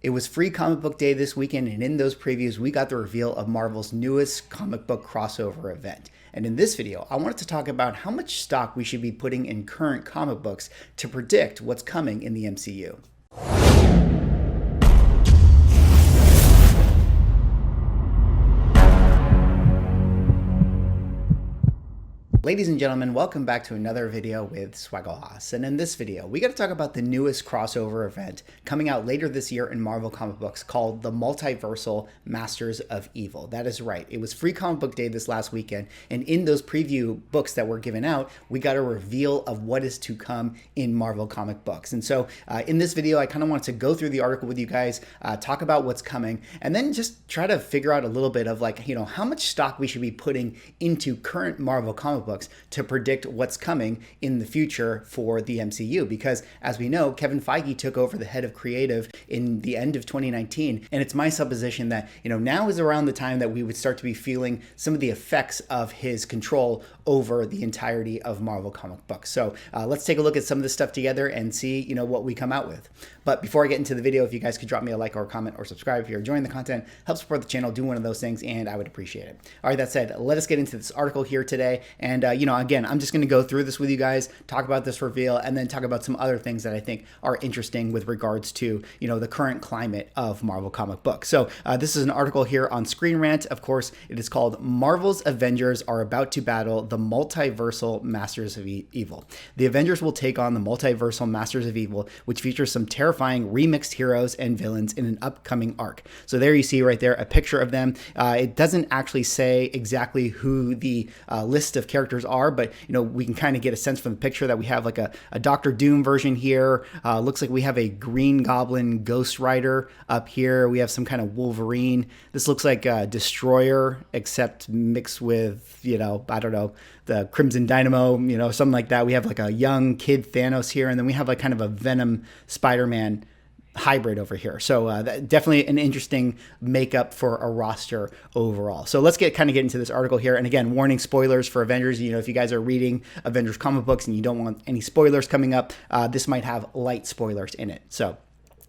It was Free Comic Book Day this weekend, and in those previews, we got the reveal of Marvel's newest comic book crossover event. And in this video, I wanted to talk about how much stock we should be putting in current comic books to predict what's coming in the MCU. Ladies and gentlemen, welcome back to another video with Swaggle. And in this video, we got to talk about the newest crossover event coming out later this year in Marvel comic books called the Multiversal Masters of Evil. That is right. It was Free Comic Book Day this last weekend, and in those preview books that were given out, we got a reveal of what is to come in Marvel comic books. And so in this video, I kind of wanted to go through the article with you guys, talk about what's coming, and then just try to figure out a little bit of how much stock we should be putting into current Marvel comic books to predict what's coming in the future for the MCU. Because as we know, Kevin Feige took over the head of creative in the end of 2019. And it's my supposition that, now is around the time that we would start to be feeling some of the effects of his control over the entirety of Marvel comic books. So let's take a look at some of this stuff together and see, what we come out with. But before I get into the video, if you guys could drop me a like or a comment or subscribe if you're enjoying the content, help support the channel, do one of those things, and I would appreciate it. All right, that said, let us get into this article here today. And, again, I'm just going to go through this with you guys, talk about this reveal, and then talk about some other things that I think are interesting with regards to, the current climate of Marvel comic books. So this is an article here on Screen Rant. Of course, it is called Marvel's Avengers Are About to Battle the Multiversal Masters of Evil. The Avengers will take on the Multiversal Masters of Evil, which features some terrifying remixed heroes and villains in an upcoming arc. So there you see right there a picture of them. It doesn't actually say exactly who the list of characters are, but we can kind of get a sense from the picture that we have like a Doctor Doom version here. Looks like we have a Green Goblin Ghost Rider up here. We have some kind of Wolverine. This looks like a Destroyer, except mixed with, I don't know, the Crimson Dynamo, something like that. We have like a young kid Thanos here, and then we have like kind of a Venom Spider-Man hybrid over here. So definitely an interesting makeup for a roster overall. So let's get into this article here. And again, warning, spoilers for Avengers. If you guys are reading Avengers comic books and you don't want any spoilers coming up, this might have light spoilers in it. So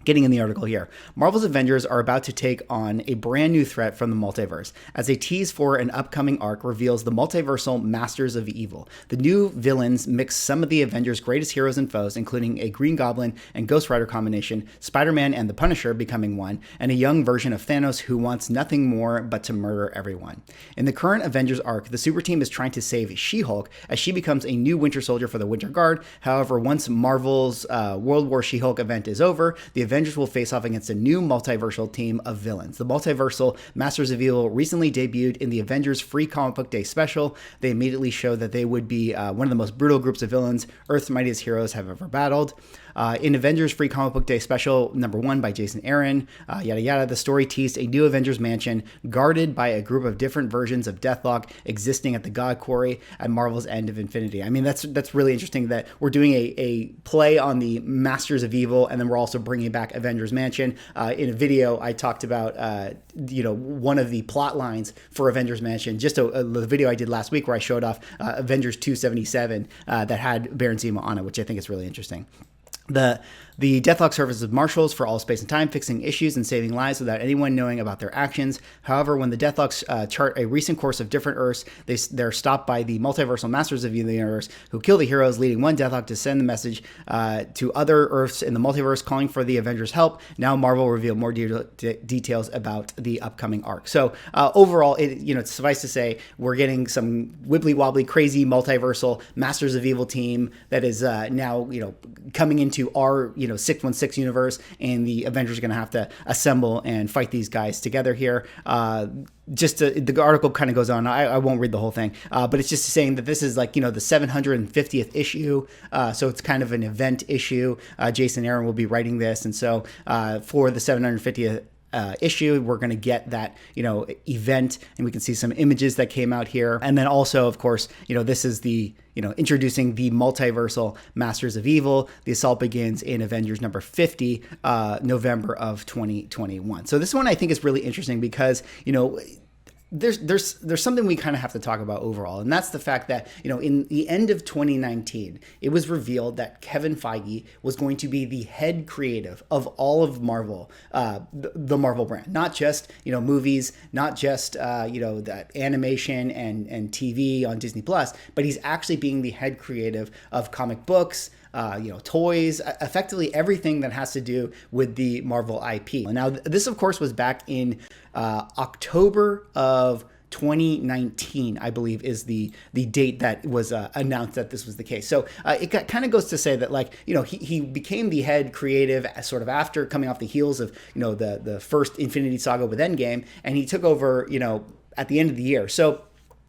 getting in the article here, Marvel's Avengers are about to take on a brand new threat from the multiverse, as a tease for an upcoming arc reveals the Multiversal Masters of Evil. The new villains mix some of the Avengers' greatest heroes and foes, including a Green Goblin and Ghost Rider combination, Spider-Man and the Punisher becoming one, and a young version of Thanos who wants nothing more but to murder everyone. In the current Avengers arc, the super team is trying to save She-Hulk as she becomes a new Winter Soldier for the Winter Guard. However, once Marvel's World War She-Hulk event is over, the Avengers will face off against a new multiversal team of villains. The Multiversal Masters of Evil recently debuted in the Avengers Free Comic Book Day special. They immediately showed that they would be one of the most brutal groups of villains Earth's mightiest heroes have ever battled. In Avengers Free Comic Book Day Special #1 by Jason Aaron, yada yada, the story teased a new Avengers mansion guarded by a group of different versions of Deathlock existing at the God Quarry at Marvel's End of Infinity. I mean, that's really interesting that we're doing a play on the Masters of Evil, and then we're also bringing back Avengers Mansion. In a video, I talked about one of the plot lines for Avengers Mansion, just the video I did last week where I showed off Avengers 277 that had Baron Zemo on it, which I think is really interesting. The Deathlock serves as marshals for all space and time, fixing issues and saving lives without anyone knowing about their actions. However, when the Deathlocks chart a recent course of different Earths, they're stopped by the Multiversal Masters of the Universe, who kill the heroes, leading one Deathlock to send the message to other Earths in the multiverse, calling for the Avengers' help. Now Marvel revealed more details about the upcoming arc. So overall, suffice to say, we're getting some wibbly-wobbly, crazy multiversal Masters of Evil team that is now, coming into our 616 universe, and the Avengers are going to have to assemble and fight these guys together here. The article kind of goes on. I won't read the whole thing, but it's just saying that this is the 750th issue. So it's kind of an event issue. Jason Aaron will be writing this. And so for the 750th issue, we're going to get that, event, and we can see some images that came out here. And then also, of course, this is the, introducing the Multiversal Masters of Evil. The assault begins in Avengers number 50, November of 2021. So this one I think is really interesting because, there's something we kind of have to talk about overall, and that's the fact that, in the end of 2019, it was revealed that Kevin Feige was going to be the head creative of all of Marvel, the Marvel brand, not just movies, not just that animation and TV on Disney Plus, but he's actually being the head creative of comic books, toys, effectively everything that has to do with the Marvel IP. Now, this, of course, was back in October of 2019, I believe, is the date that was announced that this was the case. So it kind of goes to say that, he became the head creative sort of after coming off the heels of, the first Infinity Saga with Endgame, and he took over, at the end of the year. So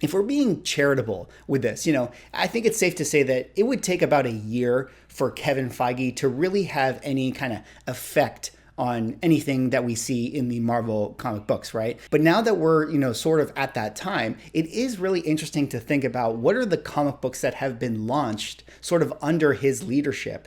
if we're being charitable with this, I think it's safe to say that it would take about a year for Kevin Feige to really have any kind of effect on anything that we see in the Marvel comic books, right? But now that we're, sort of at that time, it is really interesting to think about what are the comic books that have been launched sort of under his leadership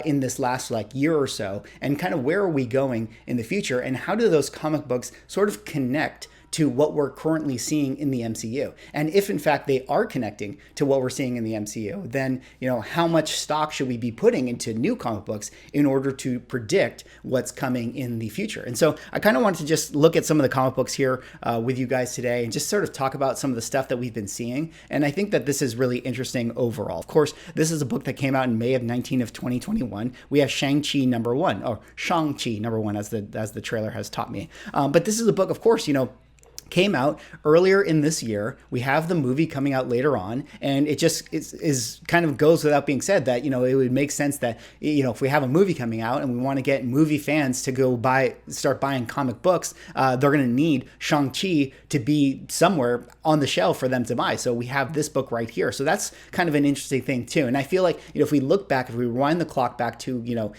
in this last year or so, and kind of where are we going in the future, and how do those comic books sort of connect to what we're currently seeing in the MCU. And if in fact they are connecting to what we're seeing in the MCU, then how much stock should we be putting into new comic books in order to predict what's coming in the future? And so I kind of wanted to just look at some of the comic books here with you guys today and just sort of talk about some of the stuff that we've been seeing. And I think that this is really interesting overall. Of course, this is a book that came out in May of 2021. We have Shang-Chi #1, or Shang-Chi #1 as the trailer has taught me. But this is a book, of course, came out earlier in this year. We have the movie coming out later on, and it just is kind of goes without being said that, it would make sense that, if we have a movie coming out and we want to get movie fans to go start buying comic books, they're going to need Shang-Chi to be somewhere on the shelf for them to buy. So we have this book right here. So that's kind of an interesting thing too. And I feel like, if we look back, if we rewind the clock back to,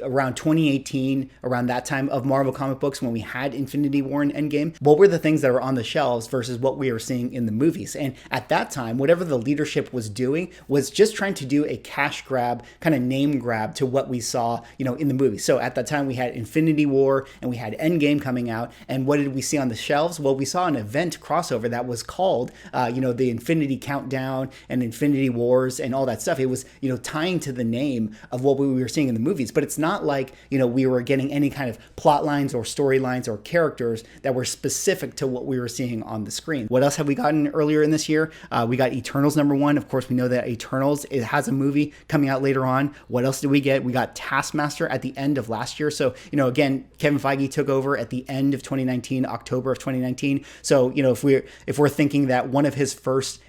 around 2018, around that time of Marvel comic books when we had Infinity War and Endgame, what were the things that were on the shelves versus what we were seeing in the movies? And at that time, whatever the leadership was doing was just trying to do a cash grab, kind of name grab to what we saw, in the movies. So at that time, we had Infinity War and we had Endgame coming out. And what did we see on the shelves? Well, we saw an event crossover that was called, the Infinity Countdown and Infinity Wars and all that stuff. It was, tying to the name of what we were seeing in the movies, but it's not like, we were getting any kind of plot lines or storylines or characters that were specific to what we were seeing on the screen. What else have we gotten earlier in this year? We got Eternals #1. Of course, we know that Eternals, it has a movie coming out later on. What else did we get? We got Taskmaster at the end of last year. So, again, Kevin Feige took over at the end of 2019, October of 2019. So, if we're thinking that one of his first,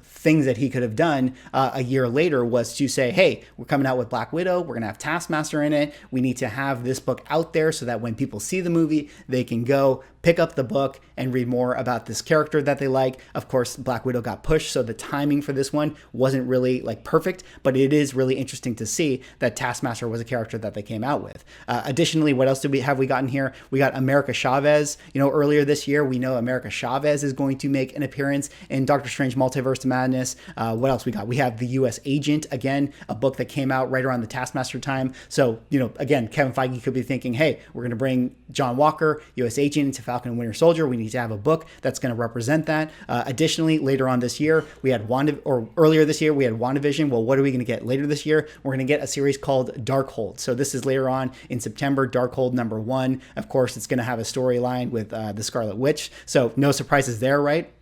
things that he could have done a year later was to say, hey, we're coming out with Black Widow. We're going to have Taskmaster in it. We need to have this book out there so that when people see the movie, they can go pick up the book and read more about this character that they like. Of course, Black Widow got pushed, so the timing for this one wasn't really perfect, but it is really interesting to see that Taskmaster was a character that they came out with. Additionally, what else have we gotten here? We got America Chavez. Earlier this year, we know America Chavez is going to make an appearance in Doctor Strange Multiverse of Madness. What else we got? We have the U.S. Agent, again, a book that came out right around the Taskmaster time. So, again, Kevin Feige could be thinking, hey, we're going to bring John Walker, U.S. Agent, into Falcon and Winter Soldier. We need to have a book that's going to represent that. Additionally, later on this year, earlier this year, we had WandaVision. Well, what are we going to get later this year? We're going to get a series called Darkhold. So this is later on in September, Darkhold #1. Of course, it's going to have a storyline with the Scarlet Witch. So no surprises there, right?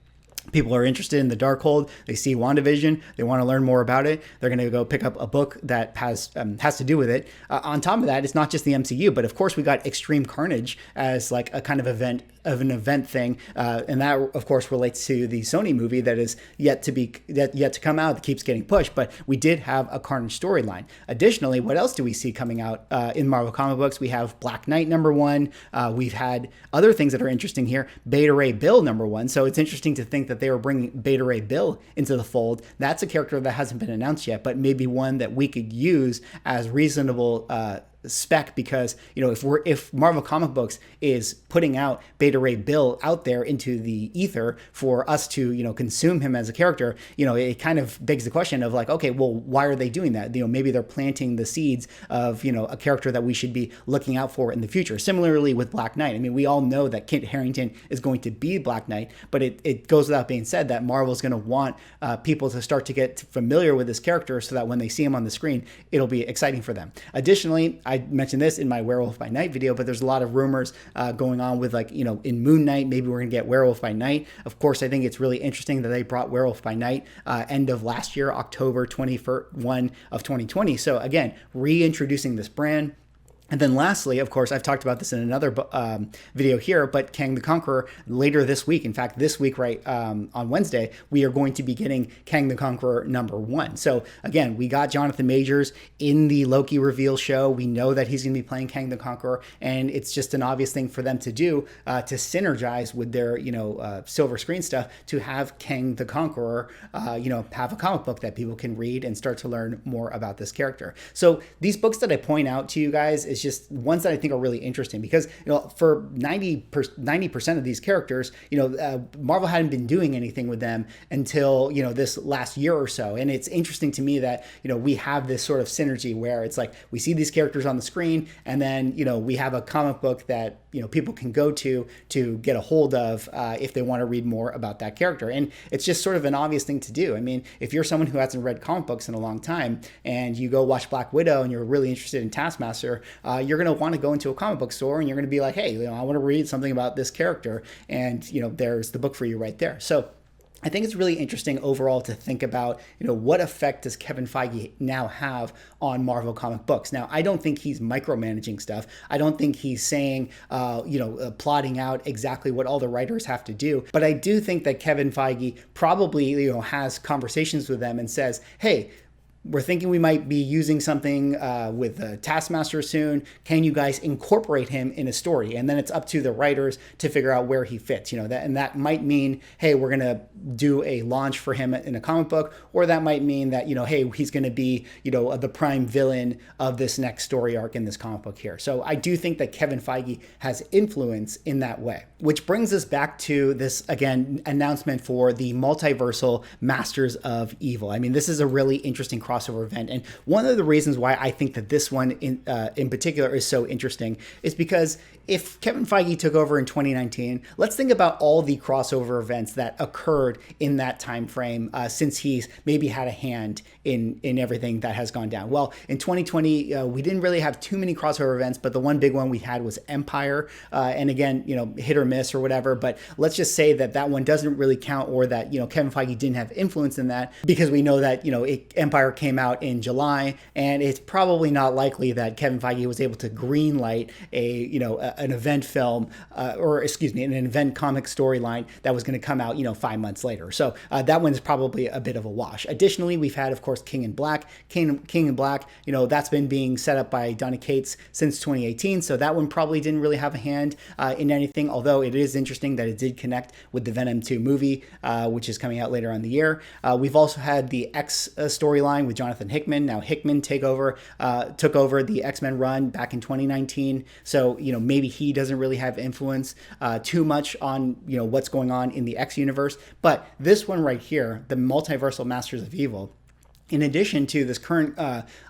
People are interested in the Darkhold. They see WandaVision. They want to learn more about it. They're going to go pick up a book that has to do with it. On top of that, it's not just the MCU, but of course we got Extreme Carnage as a kind of an event thing, and that of course relates to the Sony movie that is yet to come out, that keeps getting pushed. But we did have a Carnage storyline. Additionally, what else do we see coming out in Marvel comic books? We have Black Knight #1. We've had other things that are interesting here. Beta Ray Bill #1. So it's interesting to think that they were bringing Beta Ray Bill into the fold. That's a character that hasn't been announced yet, but maybe one that we could use as reasonable Spec, because if Marvel Comic Books is putting out Beta Ray Bill out there into the ether for us to consume him as a character, it kind of begs the question of like, okay, well, why are they doing that? Maybe they're planting the seeds of a character that we should be looking out for in the future. Similarly with Black Knight, I mean, we all know that Kit Harington is going to be Black Knight, but it goes without being said that Marvel's going to want people to start to get familiar with this character so that when they see him on the screen, it'll be exciting for them. Additionally, I mentioned this in my Werewolf by Night video, but there's a lot of rumors going on with in Moon Knight, maybe we're going to get Werewolf by Night. Of course, I think it's really interesting that they brought Werewolf by Night end of last year, October 21 of 2020. So again, reintroducing this brand. And then lastly, of course, I've talked about this in another video here, but Kang the Conqueror later this week. In fact, this week, right on Wednesday, we are going to be getting Kang the Conqueror #1. So again, we got Jonathan Majors in the Loki reveal show. We know that he's going to be playing Kang the Conqueror, and it's just an obvious thing for them to do to synergize with their silver screen stuff, to have Kang the Conqueror have a comic book that people can read and start to learn more about this character. So these books that I point out to you guys is just ones that I think are really interesting, because for 90% of these characters, Marvel hadn't been doing anything with them until this last year or so. And it's interesting to me that we have this sort of synergy where it's like we see these characters on the screen, and then we have a comic book that people can go to get a hold of if they want to read more about that character. And it's just sort of an obvious thing to do. I mean, if you're someone who hasn't read comic books in a long time and you go watch Black Widow and you're really interested in Taskmaster, you're going to want to go into a comic book store and you're going to be like, hey, I want to read something about this character, and there's the book for you right there. So I think it's really interesting overall to think about, what effect does Kevin Feige now have on Marvel comic books? Now, I don't think he's micromanaging stuff. I don't think he's saying, plotting out exactly what all the writers have to do. But I do think that Kevin Feige probably, has conversations with them and says, hey, we're thinking we might be using something with Taskmaster soon. Can you guys incorporate him in a story? And then it's up to the writers to figure out where he fits. That might mean, hey, we're gonna do a launch for him in a comic book, or that might mean that hey, he's gonna be the prime villain of this next story arc in this comic book here. So I do think that Kevin Feige has influence in that way, which brings us back to this again announcement for the Multiversal Masters of Evil. I mean, this is a really interesting crossover event, and one of the reasons why I think that this one in particular is so interesting is because if Kevin Feige took over in 2019, let's think about all the crossover events that occurred in that time frame since he's maybe had a hand in everything that has gone down. Well, in 2020, we didn't really have too many crossover events, but the one big one we had was Empire, and again, hit or miss or whatever, but let's just say that one doesn't really count, or that Kevin Feige didn't have influence in that, because we know that Empire came out in July, and it's probably not likely that Kevin Feige was able to greenlight an event film, an event comic storyline that was going to come out 5 months later. So that one is probably a bit of a wash. Additionally, we've had, of course, King in Black. King in Black, that's been being set up by Donny Cates since 2018, so that one probably didn't really have a hand in anything, although it is interesting that it did connect with the Venom 2 movie, which is coming out later on the year. We've also had the X storyline with Jonathan Hickman. Now Hickman took over the X-Men run back in 2019, so maybe he doesn't really have influence too much on what's going on in the X universe. But this one right here, the Multiversal Masters of Evil, in addition to this current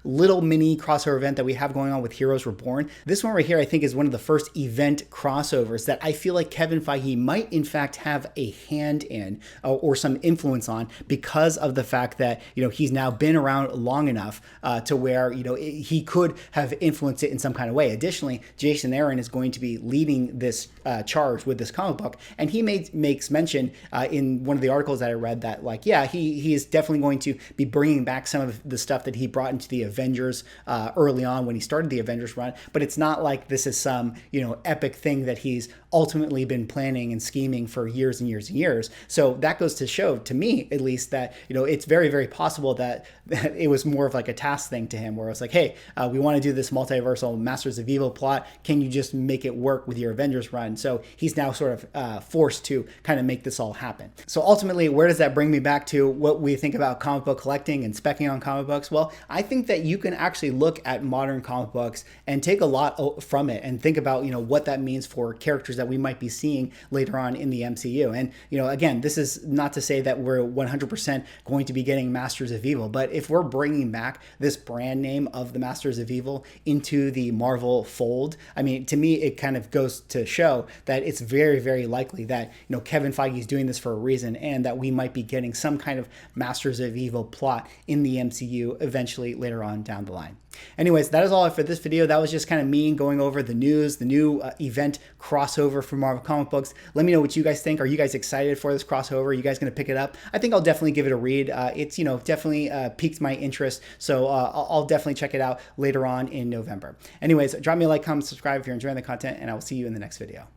little mini crossover event that we have going on with Heroes Reborn, this one right here I think is one of the first event crossovers that I feel like Kevin Feige might in fact have a hand in or some influence on, because of the fact that he's now been around long enough to where he could have influenced it in some kind of way. Additionally, Jason Aaron is going to be leading this charge with this comic book, and he makes mention in one of the articles that I read that he is definitely going to be bringing back some of the stuff that he brought into the Avengers early on when he started the Avengers run, but it's not like this is some epic thing that he's ultimately been planning and scheming for years and years and years. So that goes to show, to me at least, that it's very, very possible that it was more of like a task thing to him, where it's like, hey, we want to do this Multiversal Masters of Evil plot, can you just make it work with your Avengers run? So he's now sort of forced to kind of make this all happen. So ultimately, where does that bring me back to what we think about comic book collecting and specking on comic books. Well, I think that you can actually look at modern comic books and take a lot from it and think about, what that means for characters that we might be seeing later on in the MCU. And, again, this is not to say that we're 100% going to be getting Masters of Evil, but if we're bringing back this brand name of the Masters of Evil into the Marvel fold, I mean, to me, it kind of goes to show that it's very, very likely that, Kevin Feige is doing this for a reason, and that we might be getting some kind of Masters of Evil plot in the MCU eventually later on down the line. Anyways, that is all for this video. That was just kind of me going over the news, the new event crossover for Marvel comic books. Let me know what you guys think. Are you guys excited for this crossover? Are you guys going to pick it up? I think I'll definitely give it a read. It's, definitely piqued my interest. So I'll definitely check it out later on in November. Anyways, drop me a like, comment, subscribe if you're enjoying the content, and I will see you in the next video.